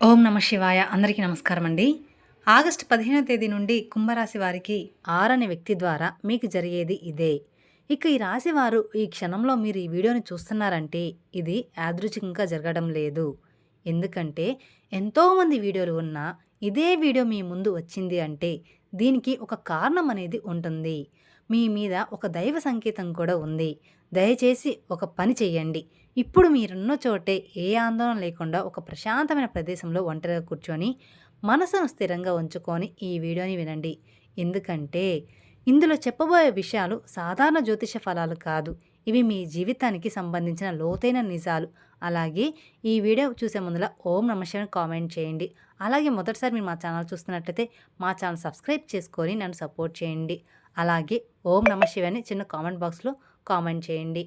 ఓం నమ శివాయ. అందరికీ నమస్కారం అండి. ఆగస్టు 15వ తేదీ నుండి కుంభరాశి వారికి 6 అనే వ్యక్తి ద్వారా మీకు జరిగేది ఇదే. ఇక ఈ రాశి వారు ఈ క్షణంలో మీరు ఈ వీడియోని చూస్తున్నారంటే ఇది యాదృచ్ఛికంగా జరగడం లేదు. ఎందుకంటే ఎంతోమంది వీడియోలు ఉన్నా ఇదే వీడియో మీ ముందు వచ్చింది అంటే దీనికి ఒక కారణం అనేది ఉంటుంది. మీ మీద ఒక దైవ సంకేతం కూడా ఉంది. దయచేసి ఒక పని చెయ్యండి. ఇప్పుడు మీరున్న చోటే ఏ ఆందోళన లేకుండా ఒక ప్రశాంతమైన ప్రదేశంలో ఒంటరిగా కూర్చొని మనసును స్థిరంగా ఉంచుకొని ఈ వీడియోని వినండి. ఎందుకంటే ఇందులో చెప్పబోయే విషయాలు సాధారణ జ్యోతిష ఫలాలు కాదు. ఇవి మీ జీవితానికి సంబంధించిన లోతైన నిజాలు. అలాగే ఈ వీడియో చూసే ముందర ఓం నమ శివాయ కామెంట్ చేయండి. అలాగే మొదటిసారి మీరు మా ఛానల్ చూస్తున్నట్లయితే మా ఛానల్ సబ్స్క్రైబ్ చేసుకొని నన్ను సపోర్ట్ చేయండి. అలాగే ఓం నమ శివాయ అని చిన్న కామెంట్ బాక్స్లో కామెంట్ చేయండి.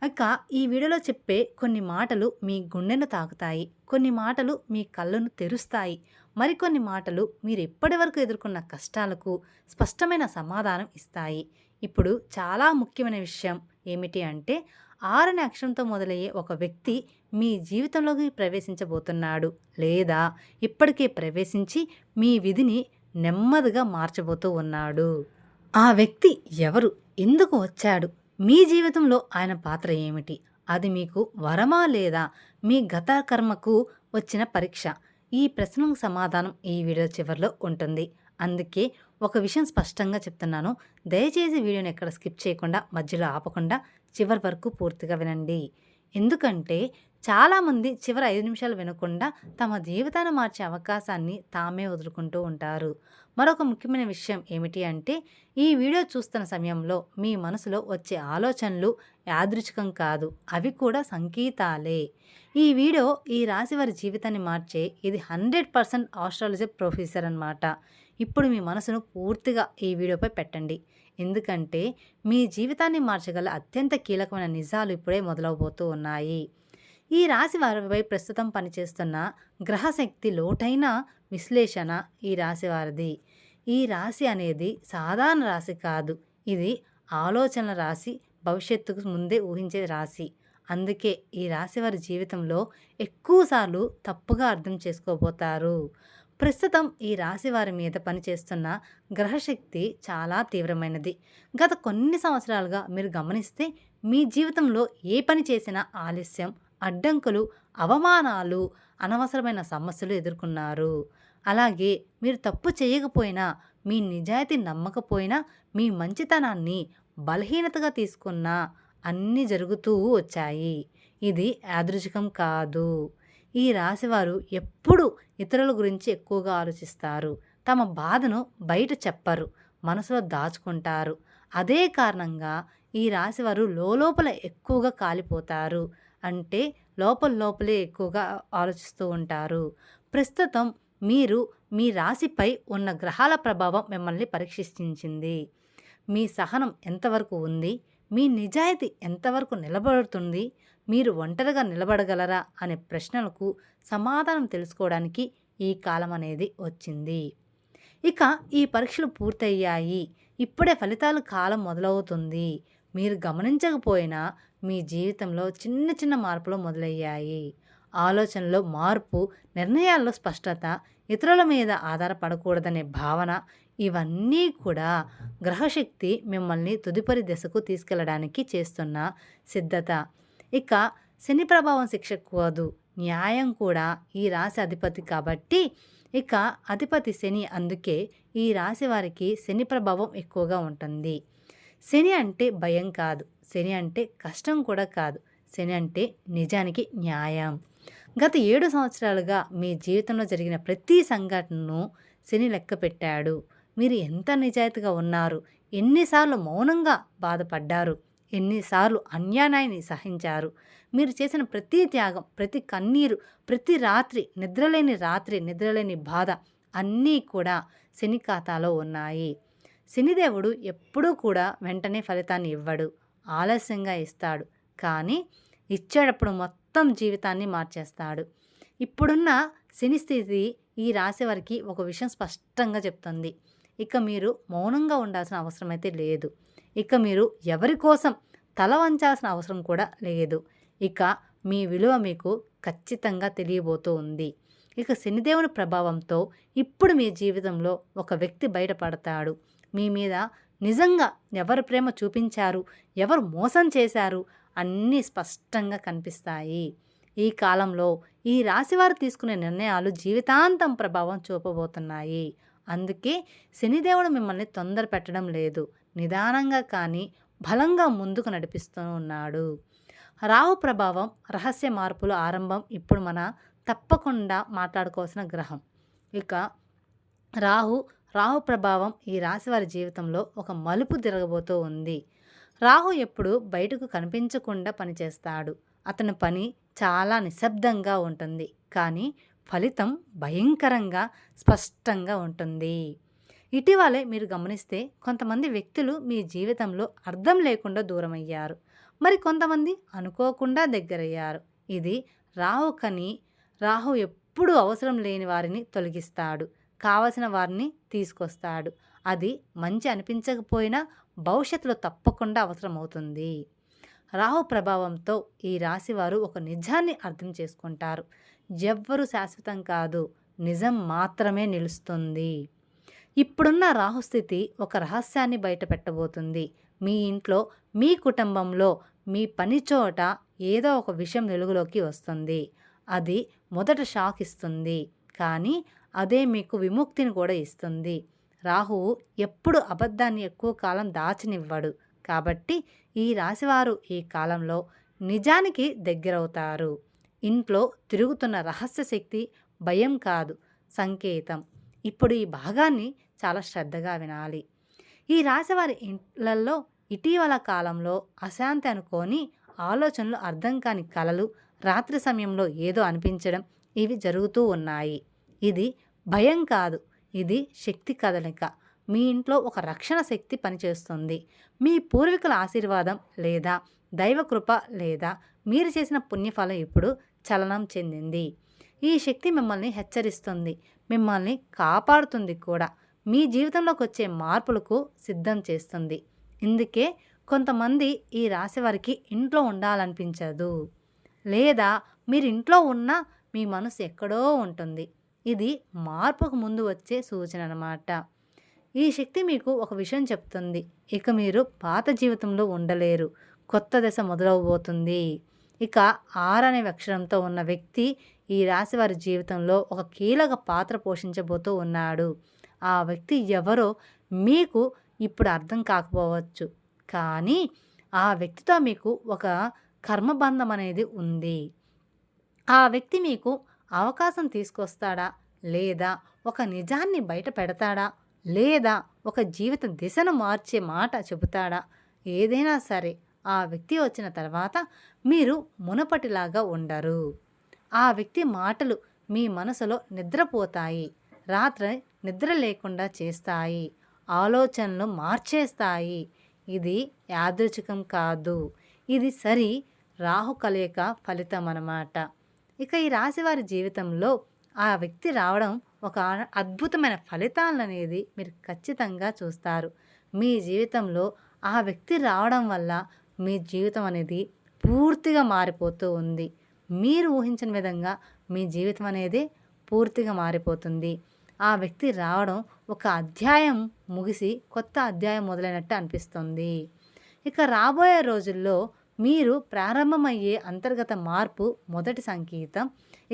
ఇక ఈ వీడియోలో చెప్పే కొన్ని మాటలు మీ గుండెను తాకుతాయి, కొన్ని మాటలు మీ కళ్ళను తెరుస్తాయి, మరికొన్ని మాటలు మీరు ఇప్పటి వరకు ఎదుర్కొన్న కష్టాలకు స్పష్టమైన సమాధానం ఇస్తాయి. ఇప్పుడు చాలా ముఖ్యమైన విషయం ఏమిటి అంటే 6 అనే అక్షరంతో మొదలయ్యే ఒక వ్యక్తి మీ జీవితంలోకి ప్రవేశించబోతున్నాడు, లేదా ఇప్పటికే ప్రవేశించి మీ విధిని నెమ్మదిగా మార్చబోతూ ఉన్నాడు. ఆ వ్యక్తి ఎవరు, ఎందుకు వచ్చాడు, మీ జీవితంలో ఆయన పాత్ర ఏమిటి, అది మీకు వరమా లేదా మీ గత కర్మకు వచ్చిన పరీక్ష? ఈ ప్రశ్నకు సమాధానం ఈ వీడియో చివరిలో ఉంటుంది. అందుకే ఒక విషయం స్పష్టంగా చెప్తున్నాను. దయచేసి వీడియోని ఎక్కడ స్కిప్ చేయకుండా మధ్యలో ఆపకుండా చివరి వరకు పూర్తిగా వినండి. ఎందుకంటే చాలామంది చివరి 5 నిమిషాలు వినకుండా తమ జీవితాన్ని మార్చే అవకాశాన్ని తామే వదులుకుంటూ ఉంటారు. మరొక ముఖ్యమైన విషయం ఏమిటి అంటే ఈ వీడియో చూస్తున్న సమయంలో మీ మనసులో వచ్చే ఆలోచనలు యాదృచ్ఛికం కాదు, అవి కూడా సంకేతాలే. ఈ వీడియో ఈ రాశి వారి జీవితాన్ని మార్చే ఇది 100% ఆస్ట్రాలజీ ప్రొఫెసర్ అన్నమాట. ఇప్పుడు మీ మనసును పూర్తిగా ఈ వీడియోపై పెట్టండి. ఎందుకంటే మీ జీవితాన్ని మార్చగల అత్యంత కీలకమైన నిజాలు ఇప్పుడే మొదలవబోతూ ఉన్నాయి. ఈ రాశి వారిపై ప్రస్తుతం పనిచేస్తున్న గ్రహశక్తి లోటైన విశ్లేషణ ఈ రాశి వారిది. ఈ రాశి అనేది సాధారణ రాశి కాదు, ఇది ఆలోచనల రాశి, భవిష్యత్తుకు ముందే ఊహించే రాశి. అందుకే ఈ రాశి వారి జీవితంలో ఎక్కువసార్లు తప్పుగా అర్థం చేసుకోబోతారు. ప్రస్తుతం ఈ రాశి వారి మీద పనిచేస్తున్న గ్రహశక్తి చాలా తీవ్రమైనది. గత కొన్ని సంవత్సరాలుగా మీరు గమనిస్తే మీ జీవితంలో ఏ పని చేసినా ఆలస్యం, అడ్డంకులు, అవమానాలు, అనవసరమైన సమస్యలు ఎదుర్కొన్నారు. అలాగే మీరు తప్పు చేయకపోయినా, మీ నిజాయితీ నమ్మకపోయినా, మీ మంచితనాన్ని బలహీనతగా తీసుకున్నా అన్నీ జరుగుతూ వచ్చాయి. ఇది యాదృచ్ఛికం కాదు. ఈ రాశివారు ఎప్పుడు ఇతరుల గురించి ఎక్కువగా ఆలోచిస్తారు. తమ బాధను బయట చెప్పరు, మనసులో దాచుకుంటారు. అదే కారణంగా ఈ రాశివారు లోపల ఎక్కువగా కాలిపోతారు. అంటే లోపలే ఎక్కువగా ఆలోచిస్తూ ఉంటారు. ప్రస్తుతం మీరు మీ రాశిపై ఉన్న గ్రహాల ప్రభావం మిమ్మల్ని పరీక్షించింది. మీ సహనం ఎంతవరకు ఉంది, మీ నిజాయితీ ఎంతవరకు నిలబడుతుంది, మీరు ఒంటరిగా నిలబడగలరా అనే ప్రశ్నలకు సమాధానం తెలుసుకోవడానికి ఈ కాలం అనేది వచ్చింది. ఇక ఈ పరీక్షలు పూర్తయ్యాయి. ఇప్పుడే ఫలితాల కాలం మొదలవుతుంది. మీరు గమనించకపోయినా మీ జీవితంలో చిన్న చిన్న మార్పులు మొదలయ్యాయి. ఆలోచనలో మార్పు, నిర్ణయాల్లో స్పష్టత, ఇతరుల మీద ఆధారపడకూడదనే భావన, ఇవన్నీ కూడా గ్రహశక్తి మిమ్మల్ని తదుపరి దశకు తీసుకెళ్లడానికి చేస్తున్న సిద్ధత. ఇక శని ప్రభావం శిక్షకూడదు, న్యాయం కూడా ఈ రాశి అధిపతి కాబట్టి ఇక అధిపతి శని. అందుకే ఈ రాశి వారికి శని ప్రభావం ఎక్కువగా ఉంటుంది. శని అంటే భయం కాదు, శని అంటే కష్టం కూడా కాదు, శని అంటే నిజానికి న్యాయం. గత 7 సంవత్సరాలుగా మీ జీవితంలో జరిగిన ప్రతి సంఘటనను శని లెక్క పెట్టాడు. మీరు ఎంత నిజాయితీగా ఉన్నారు, ఎన్నిసార్లు మౌనంగా బాధపడ్డారు, ఎన్నిసార్లు అన్యాయాన్ని సహించారు. మీరు చేసిన ప్రతి త్యాగం, ప్రతి కన్నీరు, ప్రతి రాత్రి నిద్రలేని బాధ అన్నీ కూడా శని ఖాతాలో ఉన్నాయి. శనిదేవుడు ఎప్పుడూ కూడా వెంటనే ఫలితాన్ని ఇవ్వడు, ఆలస్యంగా ఇస్తాడు. కానీ ఇచ్చేటప్పుడు మొత్తం జీవితాన్ని మార్చేస్తాడు. ఇప్పుడున్న శని స్థితి ఈ రాశి వారికి ఒక విషయం స్పష్టంగా చెప్తుంది. ఇక మీరు మౌనంగా ఉండాల్సిన అవసరం అయితే లేదు. ఇక మీరు ఎవరి కోసం తల వంచాల్సిన అవసరం కూడా లేదు. ఇక మీ విలువ మీకు ఖచ్చితంగా తెలియబోతూ ఉంది. ఇక శనిదేవుని ప్రభావంతో ఇప్పుడు మీ జీవితంలో ఒక వ్యక్తి బయటపడతాడు. మీ మీద నిజంగా ఎవరు ప్రేమ చూపించారు, ఎవరు మోసం చేశారు అన్నీ స్పష్టంగా కనిపిస్తాయి. ఈ కాలంలో ఈ రాశివారు తీసుకునే నిర్ణయాలు జీవితాంతం ప్రభావం చూపబోతున్నాయి. అందుకే శనిదేవుడు మిమ్మల్ని తొందర పెట్టడం లేదు. నిదానంగా కానీ బలంగా ముందుకు నడిపిస్తూ ఉన్నాడు. రాహు ప్రభావం, రహస్య మార్పుల ఆరంభం ఇప్పుడు మన తప్పకుండా మాట్లాడుకోవాల్సిన గ్రహం. ఇక రాహు రాహు ప్రభావం ఈ రాశివారి జీవితంలో ఒక మలుపు తిరగబోతూ ఉంది. రాహు ఎప్పుడు బయటకు కనిపించకుండా పనిచేస్తాడు. అతని పని చాలా నిశ్శబ్దంగా ఉంటుంది, కానీ ఫలితం భయంకరంగా స్పష్టంగా ఉంటుంది. ఇటీవలే మీరు గమనిస్తే కొంతమంది వ్యక్తులు మీ జీవితంలో అర్థం లేకుండా దూరమయ్యారు. మరి కొంతమంది అనుకోకుండా దగ్గరయ్యారు. ఇది రాహు రాహు ఎప్పుడూ అవసరం లేని వారిని తొలగిస్తాడు, కావలసిన వారిని తీసుకొస్తాడు. అది మంచి అనిపించకపోయినా భవిష్యత్తులో తప్పకుండా అవసరమవుతుంది. రాహు ప్రభావంతో ఈ రాశివారు ఒక నిజాన్ని అర్థం చేసుకుంటారు. ఎవ్వరూ శాశ్వతం కాదు, నిజం మాత్రమే నిలుస్తుంది. ఇప్పుడున్న రాహుస్థితి ఒక రహస్యాన్ని బయట పెట్టబోతుంది. మీ ఇంట్లో, మీ కుటుంబంలో, మీ పని చోట ఏదో ఒక విషయం వెలుగులోకి వస్తుంది. అది మొదట షాక్ ఇస్తుంది, కానీ అదే మీకు విముక్తిని కూడా ఇస్తుంది. రాహువు ఎప్పుడు అబద్ధాన్ని ఎక్కువ కాలం దాచనివ్వడు. కాబట్టి ఈ రాశివారు ఈ కాలంలో నిజానికి దగ్గరవుతారు. ఇంట్లో తిరుగుతున్న రహస్య శక్తి భయం కాదు, సంకేతం. ఇప్పుడు ఈ భాగాన్ని చాలా శ్రద్ధగా వినాలి. ఈ రాశివారి ఇంట్లల్లో ఇటీవల కాలంలో అశాంతి అనుకోని ఆలోచనలు, అర్థం కాని కలలు, రాత్రి సమయంలో ఏదో అనిపించడం, ఇవి జరుగుతూ ఉన్నాయి. ఇది భయం కాదు, ఇది శక్తి కదలిక. మీ ఇంట్లో ఒక రక్షణ శక్తి పనిచేస్తుంది. మీ పూర్వీకుల ఆశీర్వాదం లేదా దైవకృప లేదా మీరు చేసిన పుణ్యఫలం ఇప్పుడు చలనం చెందింది. ఈ శక్తి మిమ్మల్ని హెచ్చరిస్తుంది, మిమ్మల్ని కాపాడుతుంది కూడా. మీ జీవితంలోకి వచ్చే మార్పులకు సిద్ధం చేస్తుంది. ఇందుకే కొంతమంది ఈ రాశి వారికి ఇంట్లో ఉండాలనిపించదు, లేదా మీరు ఇంట్లో ఉన్నా మీ మనసు ఎక్కడో ఉంటుంది. ఇది మార్పుకు ముందు వచ్చే సూచన అన్నమాట. ఈ శక్తి మీకు ఒక విషయం చెప్తుంది, ఇక మీరు పాత జీవితంలో ఉండలేరు, కొత్త దశ మొదలవబోతుంది. ఇక 6 అనే అక్షరంతో ఉన్న వ్యక్తి ఈ రాశి వారి జీవితంలో ఒక కీలక పాత్ర పోషించబోతూ ఉన్నాడు. ఆ వ్యక్తి ఎవరో మీకు ఇప్పుడు అర్థం కాకపోవచ్చు, కానీ ఆ వ్యక్తితో మీకు ఒక కర్మబంధం అనేది ఉంది. ఆ వ్యక్తి మీకు అవకాశం తీసుకొస్తాడా, లేదా ఒక నిజాన్ని బయట పెడతాడా, లేదా ఒక జీవిత దిశను మార్చే మాట చెబుతాడా, ఏదైనా సరే ఆ వ్యక్తి వచ్చిన తర్వాత మీరు మునపటిలాగా ఉండరు. ఆ వ్యక్తి మాటలు మీ మనసులో నిద్రపోతాయి, రాత్రి నిద్ర లేకుండా చేస్తాయి, ఆలోచనలు మార్చేస్తాయి. ఇది యాదృచ్ఛికం కాదు, ఇది రాహు కలయిక ఫలితం అన్నమాట. ఇక ఈ రాశివారి జీవితంలో ఆ వ్యక్తి రావడం ఒక అద్భుతమైన ఫలితాలను అనేది మీరు ఖచ్చితంగా చూస్తారు. మీ జీవితంలో ఆ వ్యక్తి రావడం వల్ల మీ జీవితం అనేది పూర్తిగా మారిపోతూ ఉంది. మీరు ఊహించిన విధంగా మీ జీవితం అనేది పూర్తిగా మారిపోతుంది. ఆ వ్యక్తి రావడం ఒక అధ్యాయం ముగిసి కొత్త అధ్యాయం మొదలైనట్టు అనిపిస్తుంది. ఇక రాబోయే రోజుల్లో మీరు ప్రారంభమయ్యే అంతర్గత మార్పు మొదటి సంకేతం.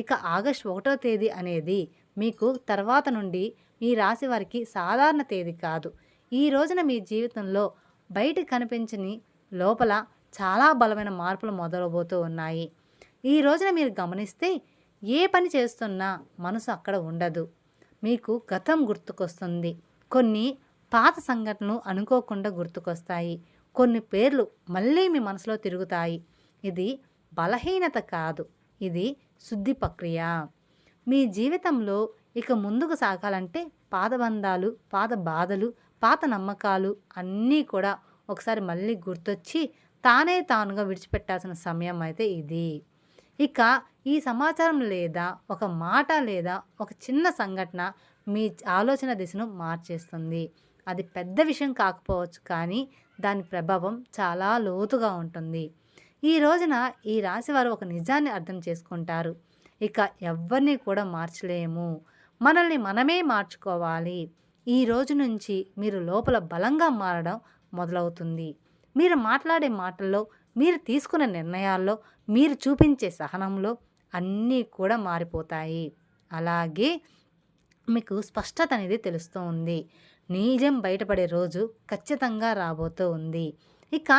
ఇక ఆగస్టు 1వ తేదీ అనేది మీకు తర్వాత నుండి ఈ రాశి వారికి సాధారణ తేదీ కాదు. ఈ రోజున మీ జీవితంలో బయటికి కనిపించని లోపల చాలా బలమైన మార్పులు మొదలవబోతూ ఉన్నాయి. ఈ రోజున మీరు గమనిస్తే ఏ పని చేస్తున్నా మనసు అక్కడ ఉండదు. మీకు గతం గుర్తుకొస్తుంది, కొన్ని పాత సంఘటనలు అనుకోకుండా గుర్తుకొస్తాయి, కొన్ని పేర్లు మళ్ళీ మీ మనసులో తిరుగుతాయి. ఇది బలహీనత కాదు, ఇది శుద్ధి ప్రక్రియ. మీ జీవితంలో ఇక ముందుకు సాగాలంటే పాత బంధాలు, పాత బాధలు, పాత నమ్మకాలు అన్నీ కూడా ఒకసారి మళ్ళీ గుర్తొచ్చి తానుగా విడిచిపెట్టాల్సిన సమయం అయితే ఇది. ఇక ఈ సమాచారం లేదా ఒక మాట లేదా ఒక చిన్న సంఘటన మీ ఆలోచన దిశను మార్చేస్తుంది. అది పెద్ద విషయం కాకపోవచ్చు, కానీ దాని ప్రభావం చాలా లోతుగా ఉంటుంది. ఈ రోజున ఈ రాశివారు ఒక నిజాన్ని అర్థం చేసుకుంటారు. ఇక ఎవ్వరిని కూడా మార్చలేము. మనల్ని మనమే మార్చుకోవాలి. ఈ రోజు నుంచి మీరు లోపల బలంగా మారడం మొదలవుతుంది. మీరు మాట్లాడే మాటల్లో, మీరు తీసుకున్న నిర్ణయాల్లో, మీరు చూపించే సహనంలో అన్నీ కూడా మారిపోతాయి. అలాగే మీకు స్పష్టత అనేది తెలుస్తూ ఉంది. నిజం బయటపడే రోజు ఖచ్చితంగా రాబోతూ ఉంది. ఇక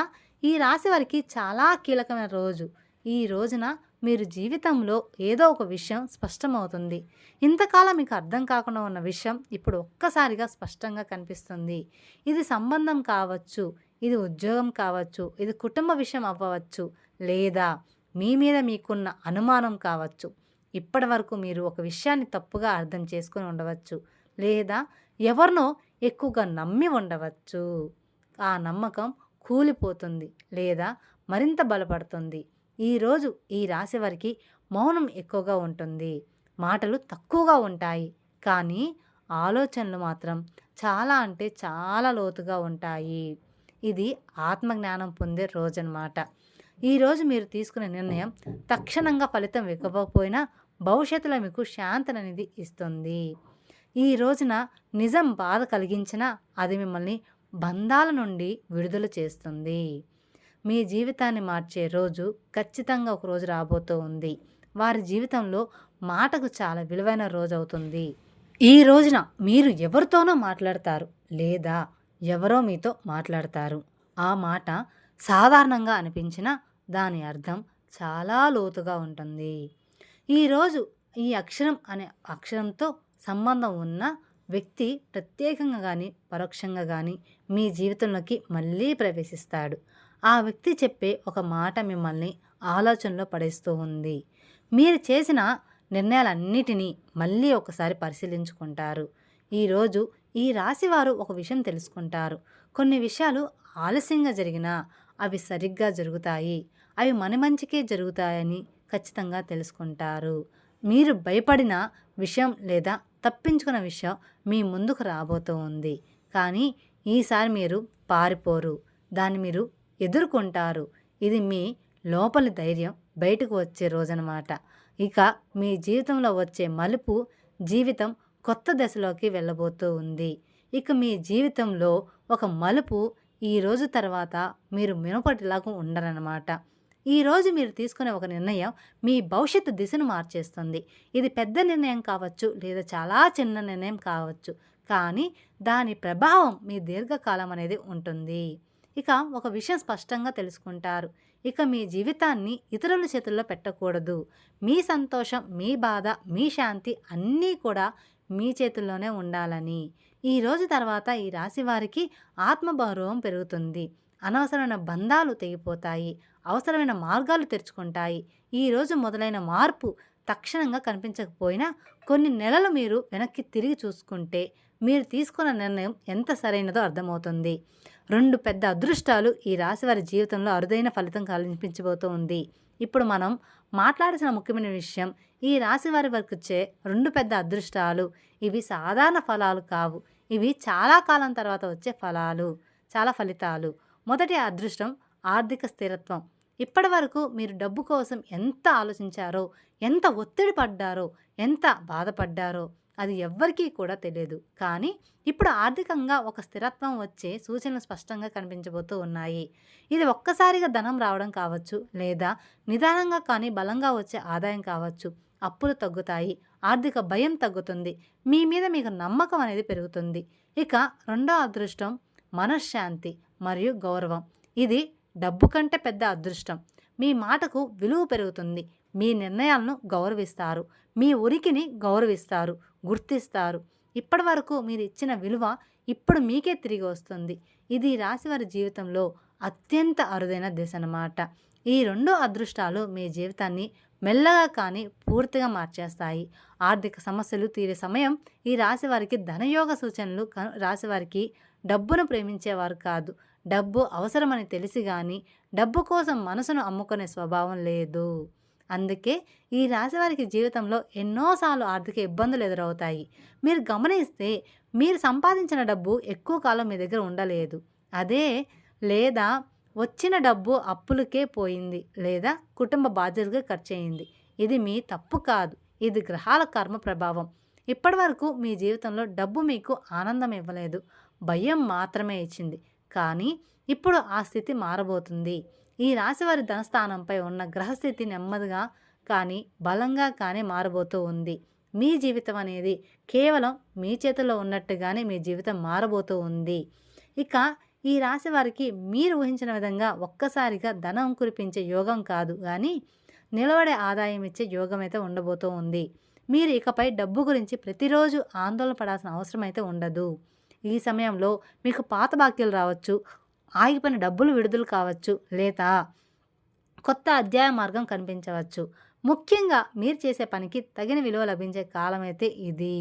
ఈ రాశి వారికి చాలా కీలకమైన రోజు. ఈ రోజున మీరు జీవితంలో ఏదో ఒక విషయం స్పష్టమవుతుంది. ఇంతకాలం మీకు అర్థం కాకుండా ఉన్న విషయం ఇప్పుడు ఒక్కసారిగా స్పష్టంగా కనిపిస్తుంది. ఇది సంబంధం కావచ్చు, ఇది ఉద్యోగం కావచ్చు, ఇది కుటుంబ విషయం అవ్వవచ్చు, లేదా మీ మీద మీకున్న అనుమానం కావచ్చు. ఇప్పటివరకు మీరు ఒక విషయాన్ని తప్పుగా అర్థం చేసుకొని ఉండవచ్చు, లేదా ఎవరినో ఎక్కువగా నమ్మి ఉండవచ్చు. ఆ నమ్మకం కూలిపోతుంది లేదా మరింత బలపడుతుంది. ఈరోజు ఈ రాశి వారికి మౌనం ఎక్కువగా ఉంటుంది. మాటలు తక్కువగా ఉంటాయి, కానీ ఆలోచనలు మాత్రం చాలా అంటే చాలా లోతుగా ఉంటాయి. ఇది ఆత్మజ్ఞానం పొందే రోజన్నమాట. ఈరోజు మీరు తీసుకునే నిర్ణయం తక్షణంగా ఫలితం ఇవ్వకపోయినా భవిష్యత్తులో మీకు శాంతననేది ఇస్తుంది. ఈ రోజున నిజం బాధ కలిగించినా అది మిమ్మల్ని బంధాల నుండి విడుదల చేస్తుంది. మీ జీవితాన్ని మార్చే రోజు ఖచ్చితంగా ఒక రోజు రాబోతూ ఉంది. వారి జీవితంలో మాటకు చాలా విలువైన రోజు అవుతుంది. ఈ రోజున మీరు ఎవరితోనో మాట్లాడతారు, లేదా ఎవరో మీతో మాట్లాడతారు. ఆ మాట సాధారణంగా అనిపించినా దాని అర్థం చాలా లోతుగా ఉంటుంది. ఈరోజు ఈ అక్షరం అనే అక్షరంతో సంబంధం ఉన్న వ్యక్తి ప్రత్యేకంగా కానీ పరోక్షంగా కానీ మీ జీవితంలోకి మళ్ళీ ప్రవేశిస్తాడు. ఆ వ్యక్తి చెప్పే ఒక మాట మిమ్మల్ని ఆలోచనలో పడేస్తూ ఉంది. మీరు చేసిన నిర్ణయాలన్నిటినీ మళ్ళీ ఒకసారి పరిశీలించుకుంటారు. ఈరోజు ఈ రాశివారు ఒక విషయం తెలుసుకుంటారు. కొన్ని విషయాలు ఆలస్యంగా జరిగినా అవి సరిగ్గా జరుగుతాయి, అవి మన మంచికే జరుగుతాయని ఖచ్చితంగా తెలుసుకుంటారు. మీరు భయపడిన విషయం లేదా తప్పించుకున్న విషయం మీ ముందుకు రాబోతూ ఉంది, కానీ ఈసారి మీరు పారిపోరు, దాన్ని మీరు ఎదుర్కొంటారు. ఇది మీ లోపలి ధైర్యం బయటకు వచ్చే రోజన్నమాట. ఇక మీ జీవితంలో వచ్చే మలుపు జీవితం కొత్త దశలోకి వెళ్ళబోతూ ఉంది. ఇక మీ జీవితంలో ఒక మలుపు ఈ రోజు తర్వాత మీరు మునుపటిలాగా ఉండరన్నమాట. ఈరోజు మీరు తీసుకునే ఒక నిర్ణయం మీ భవిష్యత్తు దిశను మార్చేస్తుంది. ఇది పెద్ద నిర్ణయం కావచ్చు, లేదా చాలా చిన్న నిర్ణయం కావచ్చు, కానీ దాని ప్రభావం మీ దీర్ఘకాలం అనేది ఉంటుంది. ఇక ఒక విషయం స్పష్టంగా తెలుసుకుంటారు. ఇక మీ జీవితాన్ని ఇతరుల చేతుల్లో పెట్టకూడదు. మీ సంతోషం, మీ బాధ, మీ శాంతి అన్నీ కూడా మీ చేతుల్లోనే ఉండాలని. ఈ రోజు తర్వాత ఈ రాశి వారికి ఆత్మగౌరవం పెరుగుతుంది. అనవసరమైన బంధాలు తెగిపోతాయి, అవసరమైన మార్గాలు తెరుచుకుంటాయి. ఈరోజు మొదలైన మార్పు తక్షణంగా కనిపించకపోయినా కొన్ని నెలలు మీరు వెనక్కి తిరిగి చూసుకుంటే మీరు తీసుకున్న నిర్ణయం ఎంత సరైనదో అర్థమవుతుంది. 2 పెద్ద అదృష్టాలు ఈ రాశి వారి జీవితంలో అరుదైన ఫలితం కనిపించబోతూ ఉంది. ఇప్పుడు మనం మాట్లాడాల్సిన ముఖ్యమైన విషయం, ఈ రాశి వారి వరకు వచ్చే 2 పెద్ద అదృష్టాలు. ఇవి సాధారణ ఫలాలు కావు, ఇవి చాలా కాలం తర్వాత వచ్చే చాలా ఫలితాలు. మొదటి అదృష్టం ఆర్థిక స్థిరత్వం. ఇప్పటి వరకు మీరు డబ్బు కోసం ఎంత ఆలోచించారో, ఎంత ఒత్తిడి పడ్డారో, ఎంత బాధపడ్డారో అది ఎవ్వరికీ కూడా తెలియదు. కానీ ఇప్పుడు ఆర్థికంగా ఒక స్థిరత్వం వచ్చే సూచనలు స్పష్టంగా కనిపించబోతూ ఉన్నాయి. ఇది ఒక్కసారిగా ధనం రావడం కావచ్చు, లేదా నిదానంగా కానీ బలంగా వచ్చే ఆదాయం కావచ్చు. అప్పులు తగ్గుతాయి, ఆర్థిక భయం తగ్గుతుంది, మీ మీద మీకు నమ్మకం అనేది పెరుగుతుంది. ఇక రెండో అదృష్టం మనశ్శాంతి మరియు గౌరవం. ఇది డబ్బు కంటే పెద్ద అదృష్టం. మీ మాటకు విలువ పెరుగుతుంది, మీ నిర్ణయాలను గౌరవిస్తారు, మీ ఉనికిని గౌరవిస్తారు, గుర్తిస్తారు. ఇప్పటి వరకు మీరు ఇచ్చిన విలువ ఇప్పుడు మీకే తిరిగి వస్తుంది. ఇది రాశివారి జీవితంలో అత్యంత అరుదైన దశ అన్నమాట. ఈ 2 అదృష్టాలు మీ జీవితాన్ని మెల్లగా కానీ పూర్తిగా మార్చేస్తాయి. ఆర్థిక సమస్యలు తీరే సమయం ఈ రాశివారికి ధనయోగ సూచనలు. రాశివారికి డబ్బును ప్రేమించేవారు కాదు, డబ్బు అవసరమని తెలిసి కానీ డబ్బు కోసం మనసును అమ్ముకునే స్వభావం లేదు. అందుకే ఈ రాశివారికి జీవితంలో ఎన్నోసార్లు ఆర్థిక ఇబ్బందులు ఎదురవుతాయి. మీరు గమనిస్తే మీరు సంపాదించిన డబ్బు ఎక్కువ కాలం మీ దగ్గర ఉండలేదు, లేదా వచ్చిన డబ్బు అప్పులకే పోయింది, లేదా కుటుంబ బాధ్యతగా ఖర్చు అయింది. ఇది మీ తప్పు కాదు, ఇది గ్రహాల కర్మ ప్రభావం. ఇప్పటివరకు మీ జీవితంలో డబ్బు మీకు ఆనందం ఇవ్వలేదు, భయం మాత్రమే ఇచ్చింది. కానీ ఇప్పుడు ఆ స్థితి మారబోతుంది. ఈ రాశివారి ధనస్థానంపై ఉన్న గ్రహస్థితి నెమ్మదిగా కానీ బలంగా కానీ మారబోతూ ఉంది. మీ జీవితం అనేది కేవలం మీ చేతుల్లో ఉన్నట్టుగానే మీ జీవితం మారబోతూ ఉంది. ఇక ఈ రాశి వారికి మీరు ఊహించిన విధంగా ఒక్కసారిగా ధనం కురిపించే యోగం కాదు కానీ నిలబడే ఆదాయం ఇచ్చే యోగం అయితే ఉండబోతూ ఉంది. మీరు ఇకపై డబ్బు గురించి ప్రతిరోజు ఆందోళన పడాల్సిన అవసరం అయితే ఉండదు. ఈ సమయంలో మీకు పాత బాకీలు రావచ్చు, ఆగిపోయిన డబ్బులు విడుదల కావచ్చు, లేదా కొత్త అధ్యాయ మార్గం కనిపించవచ్చు. ముఖ్యంగా మీరు చేసే పనికి తగిన విలువ లభించే కాలం అయితే ఇది.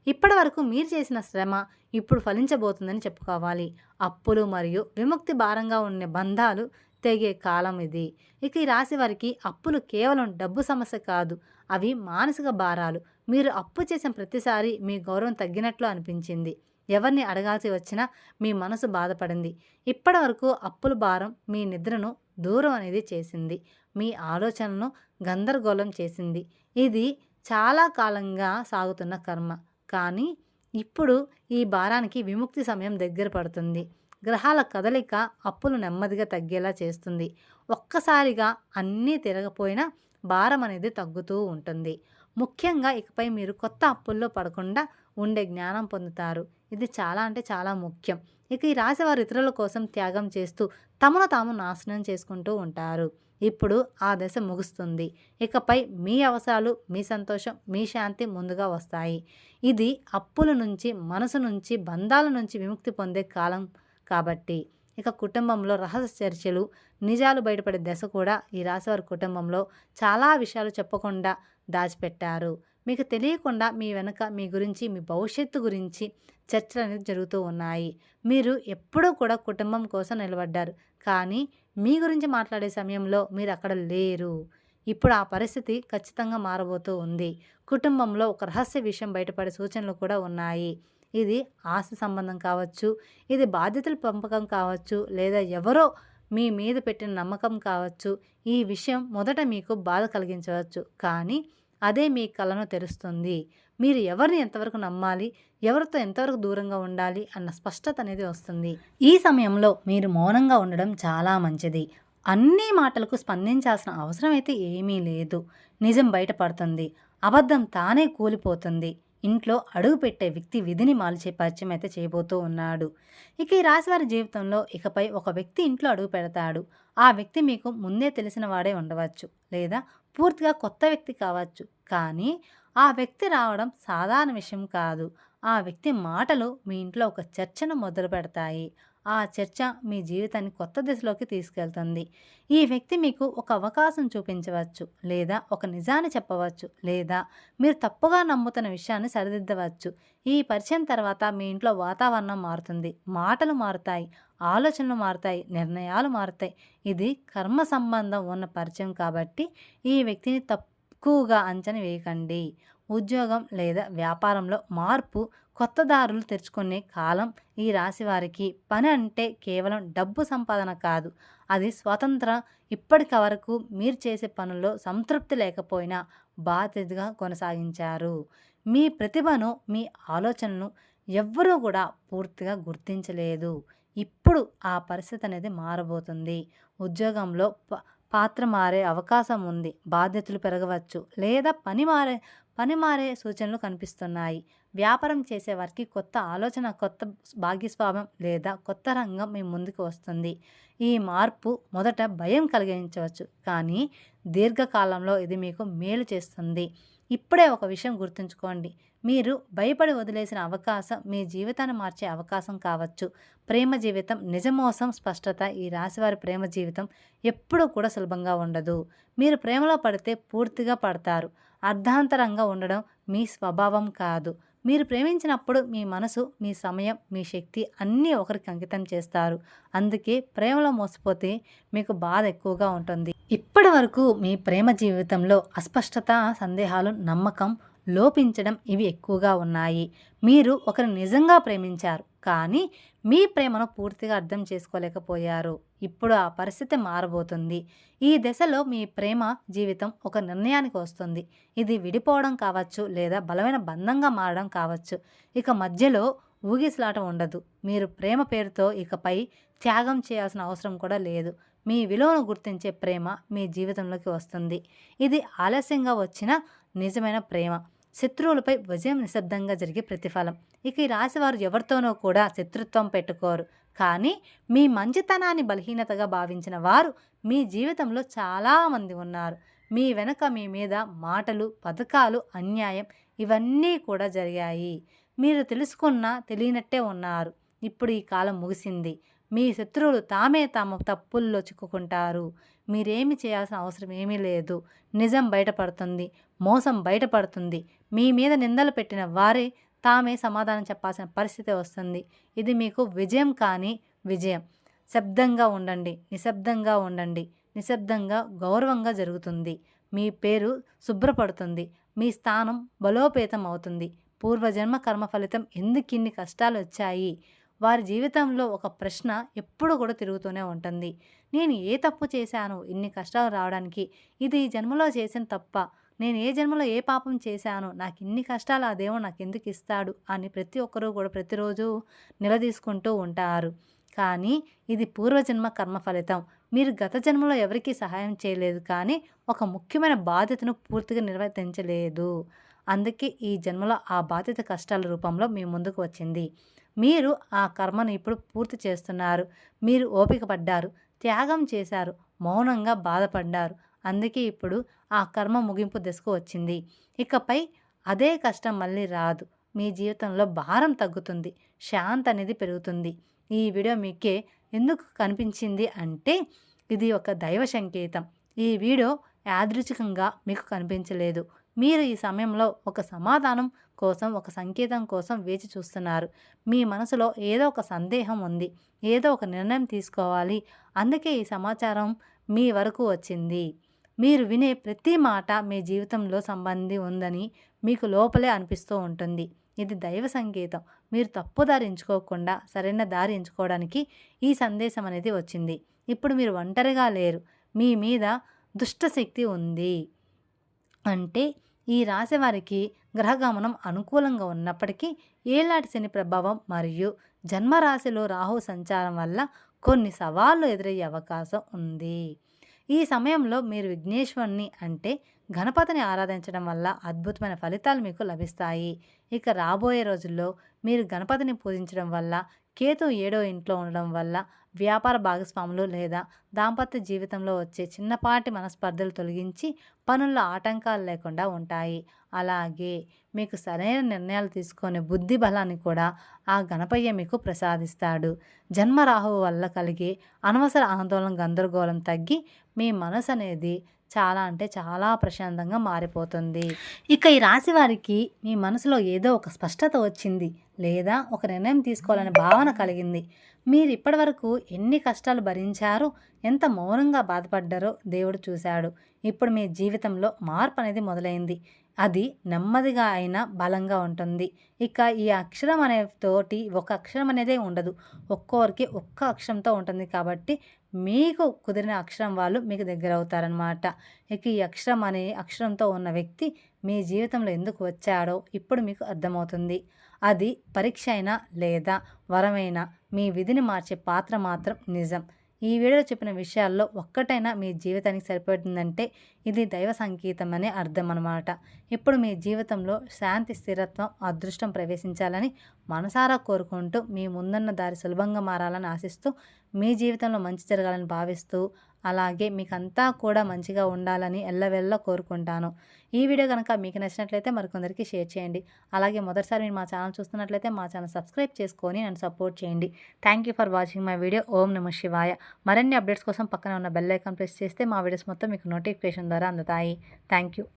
ఇప్పటి వరకు మీరు చేసిన శ్రమ ఇప్పుడు ఫలించబోతుందని చెప్పుకోవాలి. అప్పులు మరియు విముక్తి భారంగా ఉన్న బంధాలు తెగే కాలం ఇది. ఇక ఈ రాశి వారికి అప్పులు కేవలం డబ్బు సమస్య కాదు, అవి మానసిక భారాలు. మీరు అప్పు చేసిన ప్రతిసారి మీ గౌరవం తగ్గినట్లు అనిపించింది, ఎవరిని అడగాల్సి వచ్చినా మీ మనసు బాధపడింది. ఇప్పటి వరకు అప్పుల భారం మీ నిద్రను దూరం అనేది చేసింది, మీ ఆలోచనలను గందరగోళం చేసింది. ఇది చాలా కాలంగా సాగుతున్న కర్మ. కానీ ఇప్పుడు ఈ భారానికి విముక్తి సమయం దగ్గర పడుతుంది. గ్రహాల కదలిక అప్పులు నెమ్మదిగా తగ్గేలా చేస్తుంది. ఒక్కసారిగా అన్నీ తిరగపోయినా భారం అనేది తగ్గుతూ ఉంటుంది. ముఖ్యంగా ఇకపై మీరు కొత్త అప్పుల్లో పడకుండా ఉండే జ్ఞానం పొందుతారు. ఇది చాలా అంటే చాలా ముఖ్యం. ఇక ఈ రాశివారు ఇతరుల కోసం త్యాగం చేస్తూ తమను తాము నాశనం చేసుకుంటూ ఉంటారు. ఇప్పుడు ఆ దశ ముగుస్తుంది. ఇకపై మీ అవసరాలు, మీ సంతోషం, మీ శాంతి ముందుగా వస్తాయి. ఇది అప్పుల నుంచి, మనసు నుంచి, బంధాల నుంచి విముక్తి పొందే కాలం కాబట్టి. ఇక కుటుంబంలో రహస్య చర్చలు, నిజాలు బయటపడే దశ కూడా ఈ రాశివారి కుటుంబంలో చాలా విషయాలు చెప్పకుండా దాచిపెట్టారు. మీకు తెలియకుండా మీ వెనక మీ గురించి, మీ భవిష్యత్తు గురించి చర్చలు అనేది జరుగుతూ ఉన్నాయి. మీరు ఎప్పుడూ కూడా కుటుంబం కోసం నిలబడ్డారు, కానీ మీ గురించి మాట్లాడే సమయంలో మీరు అక్కడ లేరు. ఇప్పుడు ఆ పరిస్థితి ఖచ్చితంగా మారబోతూ ఉంది. కుటుంబంలో ఒక రహస్య విషయం బయటపడే సూచనలు కూడా ఉన్నాయి. ఇది ఆస్తి సంబంధం కావచ్చు, ఇది బాధ్యతల పంపకం కావచ్చు, లేదా ఎవరో మీ మీద పెట్టిన నమ్మకం కావచ్చు. ఈ విషయం మొదట మీకు బాధ కలిగించవచ్చు, కానీ అదే మీ కళ్ళను తెరుస్తుంది. మీరు ఎవరిని ఎంతవరకు నమ్మాలి, ఎవరితో ఎంతవరకు దూరంగా ఉండాలి అన్న స్పష్టత అనేది వస్తుంది. ఈ సమయంలో మీరు మౌనంగా ఉండడం చాలా మంచిది. అన్ని మాటలకు స్పందించాల్సిన అవసరం అయితే ఏమీ లేదు. నిజం బయటపడుతుంది, అబద్ధం తానే కూలిపోతుంది. ఇంట్లో అడుగు పెట్టే వ్యక్తి విధిని మాల్చే పరిచయం అయితే చేయబోతూ ఉన్నాడు. ఇక ఈ రాశివారి జీవితంలో ఇకపై ఒక వ్యక్తి ఇంట్లో అడుగు పెడతాడు. ఆ వ్యక్తి మీకు ముందే తెలిసిన వాడే ఉండవచ్చు, లేదా పూర్తిగా కొత్త వ్యక్తి కావచ్చు. కానీ ఆ వ్యక్తి రావడం సాధారణ విషయం కాదు. ఆ వ్యక్తి మాటలు మీ ఇంట్లో ఒక చర్చను మొదలు పెడతాయి. ఆ చర్చ మీ జీవితాన్ని కొత్త దిశలోకి తీసుకెళ్తుంది. ఈ వ్యక్తి మీకు ఒక అవకాశం చూపించవచ్చు, లేదా ఒక నిజాన్ని చెప్పవచ్చు, లేదా మీరు తప్పుగా నమ్ముతున్న విషయాన్ని సరిదిద్దవచ్చు. ఈ పరిచయం తర్వాత మీ ఇంట్లో వాతావరణం మారుతుంది, మాటలు మారుతాయి, ఆలోచనలు మారుతాయి, నిర్ణయాలు మారుతాయి. ఇది కర్మ సంబంధం ఉన్న పరిచయం కాబట్టి ఈ వ్యక్తిని తక్కువగా అంచనా వేయకండి. ఉద్యోగం లేదా వ్యాపారంలో మార్పు, కొత్త దారులు తెరుచుకునే కాలం ఈ రాశి వారికి. పని అంటే కేవలం డబ్బు సంపాదన కాదు, అది స్వతంత్రం. ఇప్పటికి వరకు మీరు చేసే పనుల్లో సంతృప్తి లేకపోయినా బాధ్యతగా కొనసాగించారు. మీ ప్రతిభను, మీ ఆలోచనను ఎవ్వరూ కూడా పూర్తిగా గుర్తించలేదు. ఇప్పుడు ఆ పరిస్థితి అనేది మారబోతుంది. ఉద్యోగంలో పాత్ర మారే అవకాశం ఉంది, బాధ్యతలు పెరగవచ్చు, లేదా పని మారే సూచనలు కనిపిస్తున్నాయి. వ్యాపారం చేసేవారికి కొత్త ఆలోచన, కొత్త భాగస్వామ్యం లేదా కొత్త రంగం మీ ముందుకు వస్తుంది. ఈ మార్పు మొదట భయం కలిగించవచ్చు, కానీ దీర్ఘకాలంలో ఇది మీకు మేలు చేస్తుంది. ఇప్పుడే ఒక విషయం గుర్తుంచుకోండి, మీరు భయపడి వదిలేసిన అవకాశం మీ జీవితాన్ని మార్చే అవకాశం కావచ్చు. ప్రేమ జీవితం నిజమోసం స్పష్టత. ఈ రాశివారి ప్రేమ జీవితం ఎప్పుడూ కూడా సులభంగా ఉండదు. మీరు ప్రేమలో పడితే పూర్తిగా పడతారు. అర్ధాంతరంగా ఉండడం మీ స్వభావం కాదు. మీరు ప్రేమించినప్పుడు మీ మనసు, మీ సమయం, మీ శక్తి అన్నీ ఒకరికి అంకితం చేస్తారు. అందుకే ప్రేమలో మోసపోతే మీకు బాధ ఎక్కువగా ఉంటుంది. ఇప్పటి వరకు మీ ప్రేమ జీవితంలో అస్పష్టత, సందేహాలు, నమ్మకం లోపించడం ఇవి ఎక్కువగా ఉన్నాయి. మీరు ఒకరిని నిజంగా ప్రేమించారు, కానీ మీ ప్రేమను పూర్తిగా అర్థం చేసుకోలేకపోయారు. ఇప్పుడు ఆ పరిస్థితి మారబోతుంది. ఈ దశలో మీ ప్రేమ జీవితం ఒక నిర్ణయానికి వస్తుంది. ఇది విడిపోవడం కావచ్చు, లేదా బలమైన బంధంగా మారడం కావచ్చు. ఇక మధ్యలో ఊగిసలాట ఉండదు. మీరు ప్రేమ పేరుతో ఇకపై త్యాగం చేయాల్సిన అవసరం కూడా లేదు. మీ విలువను గుర్తించే ప్రేమ మీ జీవితంలోకి వస్తుంది. ఇది ఆలస్యంగా వచ్చిన నిజమైన ప్రేమ. శత్రువులపై విజయం నిశ్శబ్దంగా జరిగే ప్రతిఫలం. ఇక ఈ రాశివారు ఎవరితోనో కూడా శత్రుత్వం పెట్టుకోరు. కానీ మీ మంచితనాన్ని బలహీనతగా భావించిన వారు మీ జీవితంలో చాలామంది ఉన్నారు. మీ వెనక మీ మీద మాటలు, పథకాలు, అన్యాయం ఇవన్నీ కూడా జరిగాయి. మీరు తెలుసుకున్నా తెలియనట్టే ఉన్నారు. ఇప్పుడు ఈ కాలం ముగిసింది. మీ శత్రువులు తామే తమ తప్పుల్లో చిక్కుకుంటారు. మీరేమి చేయాల్సిన అవసరం ఏమీ లేదు. నిజం బయటపడుతుంది. మోసం బయటపడుతుంది. మీ మీద నిందలు పెట్టిన వారే తామే సమాధానం చెప్పాల్సిన పరిస్థితి వస్తుంది. ఇది మీకు విజయం కాని విజయం. శబ్దంగా ఉండండి, నిశ్శబ్దంగా ఉండండి. నిశ్శబ్దంగా గౌరవంగా జరుగుతుంది. మీ పేరు శుభ్రపడుతుంది. మీ స్థానం బలోపేతం అవుతుంది. పూర్వజన్మ కర్మ ఫలితం ఎందుకిన్ని కష్టాలు వచ్చాయి? వారి జీవితంలో ఒక ప్రశ్న ఎప్పుడు కూడా తిరుగుతూనే ఉంటుంది. నేను ఏ తప్పు చేశాను ఇన్ని కష్టాలు రావడానికి? ఇది ఈ జన్మలో చేసిన తప్ప? నేను ఏ జన్మలో ఏ పాపం చేశాను? నాకు ఇన్ని కష్టాలు ఆ దేవుడు నాకు ఎందుకు ఇస్తాడు అని ప్రతి ఒక్కరూ కూడా ప్రతిరోజు నిలదీసుకుంటూ ఉంటారు. కానీ ఇది పూర్వజన్మ కర్మ ఫలితం. మీరు గత జన్మలో ఎవరికీ సహాయం చేయలేదు, కానీ ఒక ముఖ్యమైన బాధ్యతను పూర్తిగా నిర్వర్తించలేదు. అందుకే ఈ జన్మలో ఆ బాధ్యత కష్టాల రూపంలో మీ ముందుకు వచ్చింది. మీరు ఆ కర్మను ఇప్పుడు పూర్తి చేస్తున్నారు. మీరు ఓపిక పడ్డారు, త్యాగం చేశారు, మౌనంగా బాధపడ్డారు. అందుకే ఇప్పుడు ఆ కర్మ ముగింపు దశకు వచ్చింది. ఇకపై అదే కష్టం మళ్ళీ రాదు. మీ జీవితంలో భారం తగ్గుతుంది. శాంతి అనేది పెరుగుతుంది. ఈ వీడియో మీకే ఎందుకు కనిపించింది అంటే ఇది ఒక దైవ సంకేతం. ఈ వీడియో యాదృచ్ఛికంగా మీకు కనిపించలేదు. మీరు ఈ సమయంలో ఒక సమాధానం కోసం, ఒక సంకేతం కోసం వేచి చూస్తున్నారు. మీ మనసులో ఏదో ఒక సందేహం ఉంది. ఏదో ఒక నిర్ణయం తీసుకోవాలి. అందుకే ఈ సమాచారం మీ వరకు వచ్చింది. మీరు వినే ప్రతి మాట మీ జీవితంలో సంబంధి ఉందని మీకు లోపలే అనిపిస్తూ ఉంటుంది. ఇది దైవ సంకేతం. మీరు తప్పు దారి ఎంచుకోకుండా సరైన దారి ఎంచుకోవడానికి ఈ సందేశం అనేది వచ్చింది. ఇప్పుడు మీరు ఒంటరిగా లేరు. మీ మీద దుష్టశక్తి ఉంది. అంటే ఈ రాశి వారికి గ్రహగమనం అనుకూలంగా ఉన్నప్పటికీ ఏలాటి శని ప్రభావం మరియు జన్మరాశిలో రాహు సంచారం వల్ల కొన్ని సవాళ్లు ఎదురయ్యే అవకాశం ఉంది. ఈ సమయంలో మీరు విఘ్నేశ్వరుని అంటే గణపతిని ఆరాధించడం వల్ల అద్భుతమైన ఫలితాలు మీకు లభిస్తాయి. ఇక రాబోయే రోజుల్లో మీరు గణపతిని పూజించడం వల్ల, కేతు 7వ ఇంట్లో ఉండడం వల్ల వ్యాపార భాగస్వాములు లేదా దాంపత్య జీవితంలో వచ్చే చిన్నపాటి మనస్పర్ధలు తొలగించి పనుల్లో ఆటంకాలు లేకుండా ఉంటాయి. అలాగే మీకు సరైన నిర్ణయాలు తీసుకునే బుద్ధి బలాన్ని కూడా ఆ గణపయ్య మీకు ప్రసాదిస్తాడు. జన్మరాహువు వల్ల కలిగే అనవసర ఆందోళన, గందరగోళం తగ్గి మీ మనసు అనేది చాలా అంటే చాలా ప్రశాంతంగా మారిపోతుంది. ఇక ఈ రాశి వారికి మీ మనసులో ఏదో ఒక స్పష్టత వచ్చింది, లేదా ఒక నిర్ణయం తీసుకోవాలనే భావన కలిగింది. మీరు ఇప్పటివరకు ఎన్ని కష్టాలు భరించారో, ఎంత మౌనంగా బాధపడ్డారో దేవుడు చూశాడు. ఇప్పుడు మీ జీవితంలో మార్పు అనేది మొదలైంది. అది నెమ్మదిగా అయినా బలంగా ఉంటుంది. ఇక ఈ అక్షరం అనే తోటి ఒక అక్షరం అనేదే ఉండదు. ఒక్కొక్కరికి ఒక్క అక్షరంతో ఉంటుంది. కాబట్టి మీకు కుదిరిన అక్షరం వాళ్ళు మీకు దగ్గర అవుతారనమాట. ఇక ఈ అక్షరం అనే అక్షరంతో ఉన్న వ్యక్తి మీ జీవితంలో ఎందుకు వచ్చాడో ఇప్పుడు మీకు అర్థమవుతుంది. అది పరీక్ష అయినా లేదా వరమైనా మీ విధిని మార్చే పాత్ర మాత్రం నిజం. ఈ వీడియోలో చెప్పిన విషయాల్లో ఒక్కటైనా మీ జీవితానికి సరిపడుతుందంటే ఇది దైవ సంకేతం అనే అర్థం అన్నమాట. ఇప్పుడు మీ జీవితంలో శాంతి, స్థిరత్వం, అదృష్టం ప్రవేశించాలని మనసారా కోరుకుంటూ మీ ముందున్న దారి సులభంగా మారాలని ఆశిస్తూ, మీ జీవితంలో మంచి జరగాలని భావిస్తూ, అలాగే మీకంతా కూడా మంచిగా ఉండాలని ఎల్లవెల్లా కోరుకుంటాను. ఈ వీడియో కనుక మీకు నచ్చినట్లయితే మరికొందరికి షేర్ చేయండి. అలాగే మొదటిసారి మీరు మా ఛానల్ చూస్తున్నట్లయితే మా ఛానల్ సబ్స్క్రైబ్ చేసుకొని నన్ను సపోర్ట్ చేయండి. Thank you for watching my video. ఓం నమః శివాయ. మరిన్ని అప్డేట్స్ కోసం పక్కన ఉన్న బెల్ ఐకాన్ ప్రెస్ చేస్తే మా వీడియోస్ మొత్తం మీకు నోటిఫికేషన్ ద్వారా అందుతాయి. Thank you.